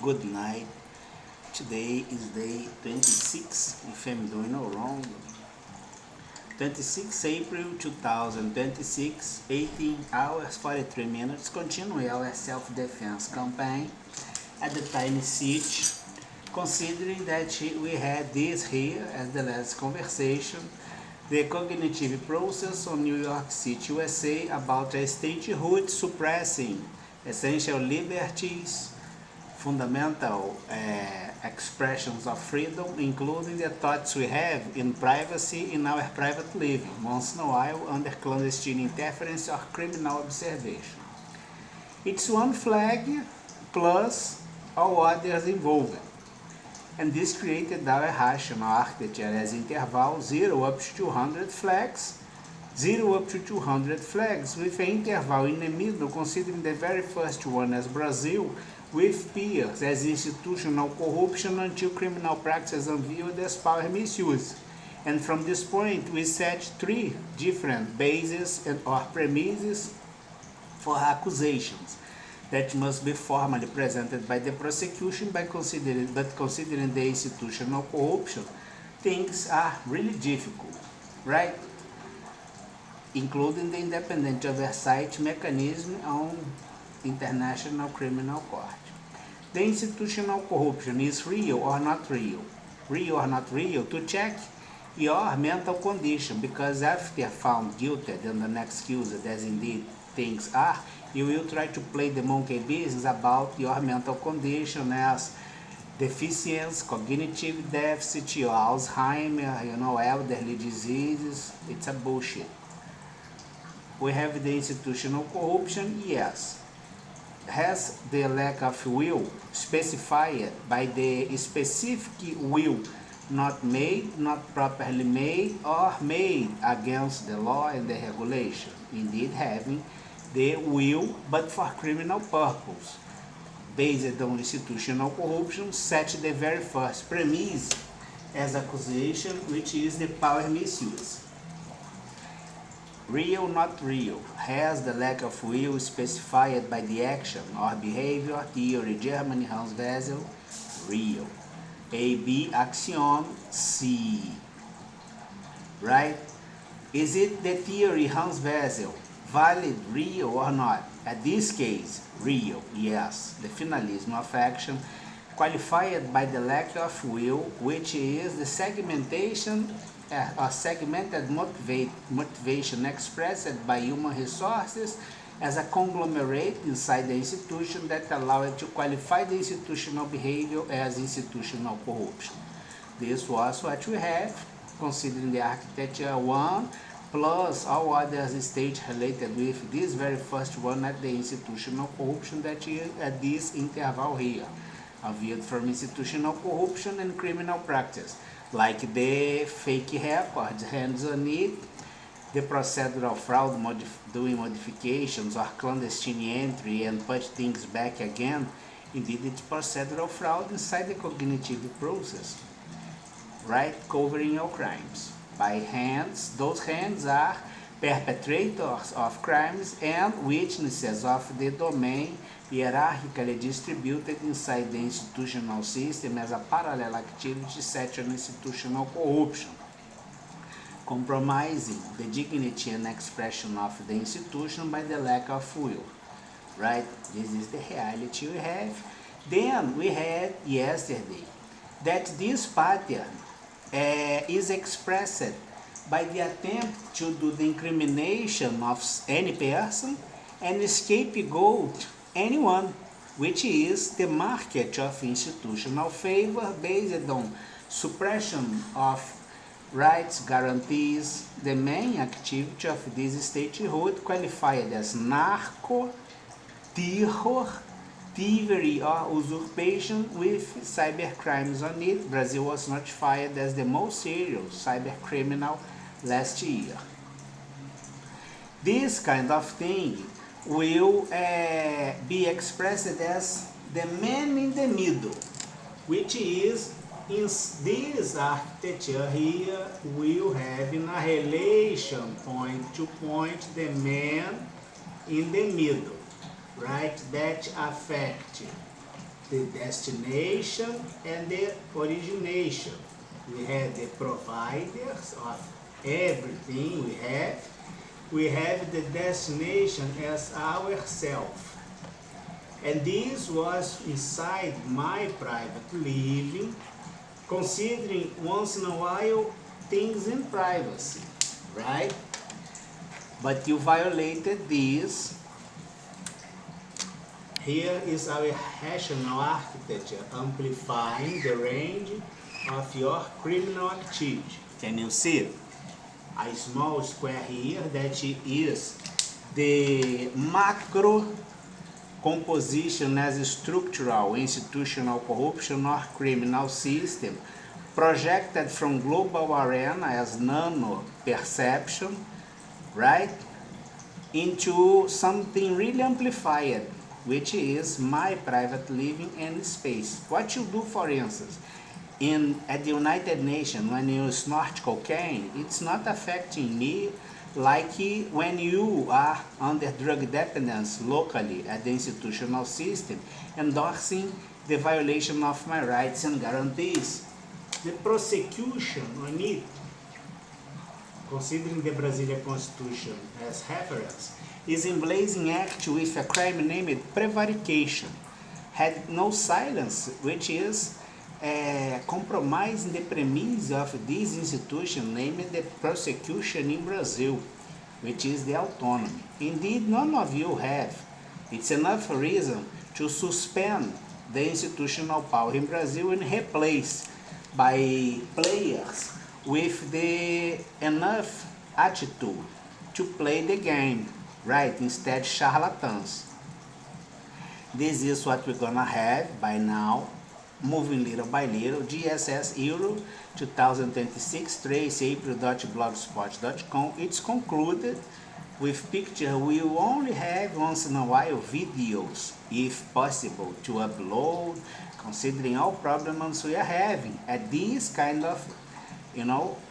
Good night. Today is day 26, if I'm doing no wrong. 26 April 2026, 18 hours 43 minutes. Continue our self-defense campaign at the tiny siege. Considering that we had this here as the last conversation, the cognitive process on New York City, USA about a statehood suppressing essential liberties, fundamental expressions of freedom, including the thoughts we have in privacy in our private living, once in a while under clandestine interference or criminal observation. It's one flag plus all others involved. And this created our rational architecture as interval 0 up to 200 flags, 0 up to 200 flags, with an interval in the middle, considering the very first one as Brazil, with peers as institutional corruption until criminal practice unveiled as power misuse. And from this point, we set three different bases or premises for accusations that must be formally presented by the prosecution considering the institutional corruption, things are really difficult, right? Including the independent oversight mechanism on International Criminal Court. The institutional corruption is real or not real? Real or not real? To check your mental condition, because after found guilty and the next accused as indeed things are, you will try to play the monkey business about your mental condition as deficiency, cognitive deficit, or Alzheimer, elderly diseases. It's a bullshit. We have the institutional corruption, yes. Has the lack of will specified by the specific will not made, not properly made, or made against the law and the regulation? Indeed, having the will, but for criminal purpose. Based on institutional corruption, set the very first premise as accusation, which is the power misuse. Real, not real. Has the lack of will specified by the action or behavior, theory, Germany, Hans Wessel? Real. A, B, axiom, C. Right? Is it the theory Hans Wessel valid, real or not? At this case, real, yes. The finalism of action qualified by the lack of will, which is the segmentation or segmented motivation expressed by human resources as a conglomerate inside the institution that allow it to qualify the institutional behavior as institutional corruption. This was what we have, considering the architecture 1, plus all other states related with this very first one at the institutional corruption that is at this interval here, viewed from institutional corruption and criminal practice, like the fake records, hands on it, the procedural fraud, doing modifications or clandestine entry and put things back again. Indeed, it's procedural fraud inside the cognitive process, right? Covering all crimes by hands. Those hands are perpetrators of crimes and witnesses of the domain hierarchically distributed inside the institutional system as a parallel activity set on institutional corruption, compromising the dignity and expression of the institution by the lack of will, right? This is the reality we have. Then we had yesterday that this pattern is expressed by the attempt to do the incrimination of any person and scapegoat anyone, which is the market of institutional favor based on suppression of rights, guarantees. The main activity of this statehood qualified as narco, terror, thievery or usurpation with cybercrimes on it. Brazil was notified as the most serious cybercriminal last year. This kind of thing will be expressed as the man in the middle, which is in this architecture here will have in a relation point to point the man in the middle, right? That affect the destination and the origination. We have the providers of everything we have. We have the destination as ourselves. And this was inside my private living, considering once in a while things in privacy, right? But you violated this. Here is our rational architecture amplifying the range of your criminal activity. Can you see? A small square here that is the macro composition as structural, institutional corruption or criminal system projected from global arena as nano perception, right, into something really amplified, which is my private living and space. What you do, for instance, at the United Nations, when you snort cocaine, it's not affecting me like when you are under drug dependence locally at the institutional system, endorsing the violation of my rights and guarantees. The prosecution on it, considering the Brazilian Constitution as reference, is in blazing act with a crime named prevarication. Had no silence, which is compromising the premise of this institution, named the prosecution in Brazil, which is the autonomy. Indeed, none of you have. It's enough reason to suspend the institutional power in Brazil and replace by players with the enough attitude to play the game, right? Instead, charlatans. This is what we're gonna have by now, moving little by little. GSS Euro 2026, trace april.blogspot.com. It's concluded with picture. We will only have once in a while videos, if possible, to upload, considering all problems we are having at this kind of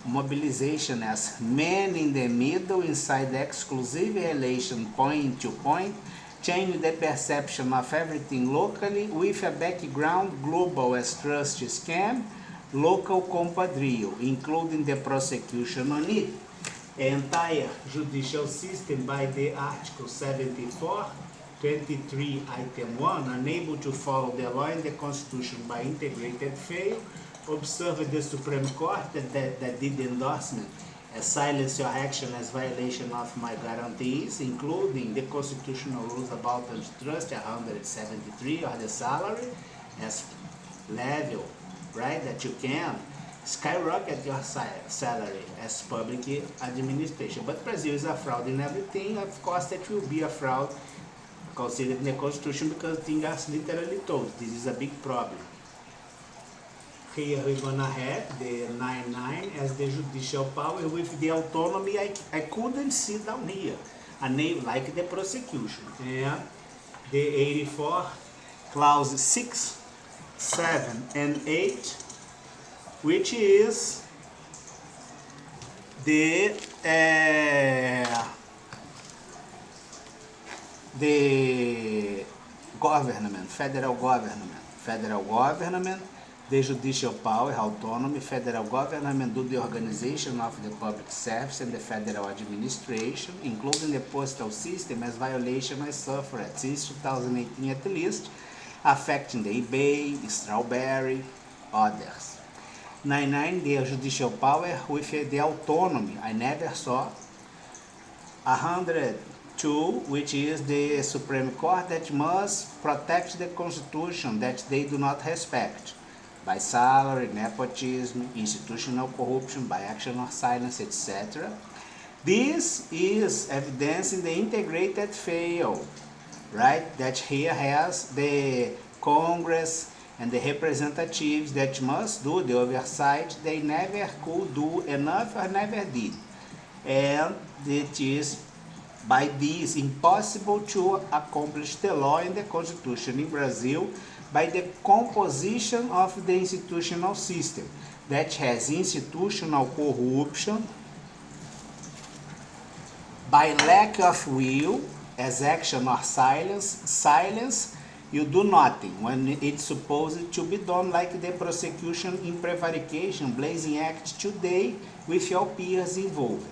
mobilization as man in the middle inside the exclusive relation point to point, change the perception of everything locally with a background global as trust scam, local compadrio, including the prosecution on it. The entire judicial system by the Article 74, 23, Item 1, unable to follow the law and the Constitution by integrated fail, observe the Supreme Court that did the endorsement, silence your action as violation of my guarantees, including the constitutional rules about antitrust 173 or the salary as level, right, that you can skyrocket your salary as public administration. But Brazil is a fraud in everything. Of course, that will be a fraud considered in the Constitution because things are literally told. This is a big problem. Here we're gonna have the 99 as the judicial power with the autonomy. I couldn't see down here a name like the prosecution. And the 84 clause 6, 7, and 8, which is the government, federal government, the judicial power, autonomy, federal government do the organization of the public service and the federal administration, including the postal system as violation I suffered since 2018 at least, affecting the eBay, Strawberry, others. 99, the judicial power with the autonomy I never saw. 102, which is the Supreme Court that must protect the Constitution that they do not respect, by salary, nepotism, institutional corruption, by action or silence, etc. This is evidence in the integrated fail, right? That here has the Congress and the representatives that must do the oversight. They never could do enough or never did. And it is by this impossible to accomplish the law and the Constitution in Brazil by the composition of the institutional system that has institutional corruption, by lack of will as action or silence, You do nothing when it's supposed to be done, like the prosecution in prevarication, Blasing Act today with your peers involved,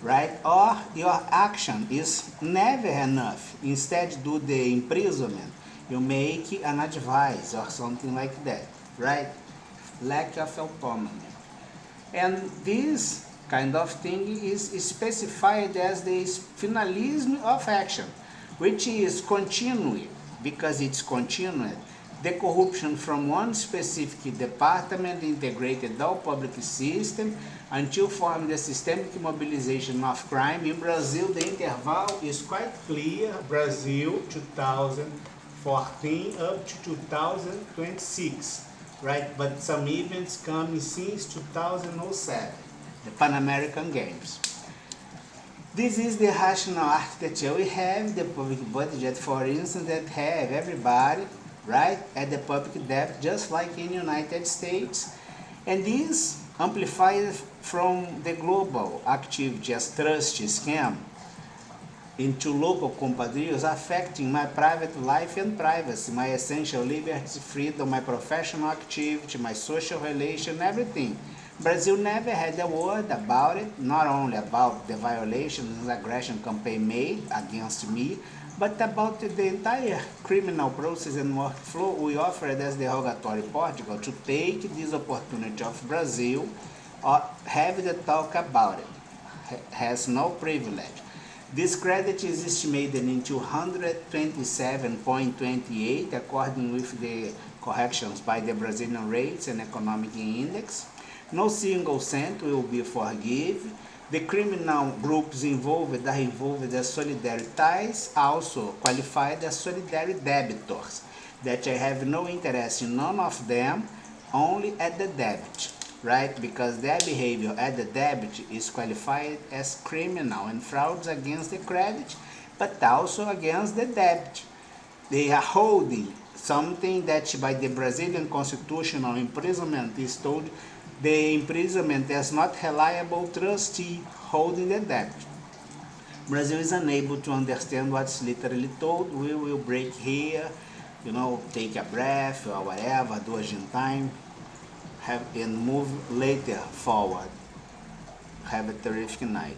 right? Or your action is never enough. Instead, do the imprisonment, you make an advice or something like that, right? Lack of autonomy. And this kind of thing is specified as the finalism of action, which is continuing, because it's continued. The corruption from one specific department integrated all public system until forming the systemic mobilization of crime. In Brazil, the interval is quite clear. Brazil 2014 up to 2026. Right, but some events come since 2007, the Pan American Games. This is the rational architecture. We have the public budget, for instance, that have everybody, right, at the public debt, just like in the United States. And this amplified from the global activity as trust scam into local compadrios, affecting my private life and privacy, my essential liberties, freedom, my professional activity, my social relation, everything. Brazil never had a word about it, not only about the violations and aggression campaign made against me, but about the entire criminal process and workflow. We offered as derogatory Portugal to take this opportunity of Brazil or have the talk about it. Has no privilege. This credit is estimated in 227.28 according with the corrections by the Brazilian Rates and Economic Index. No single cent will be forgiven. The criminal groups involved are involved as solidarities, also qualified as solidary debtors, that I have no interest in none of them, only at the debit. Right, because their behavior at the debit is qualified as criminal and frauds against the credit, but also against the debt. They are holding something that by the Brazilian constitutional imprisonment is told the imprisonment as not reliable trustee holding the debt. Brazil is unable to understand what's literally told. We will break here, take a breath or whatever, do a gin time. And move later forward. Have a terrific night.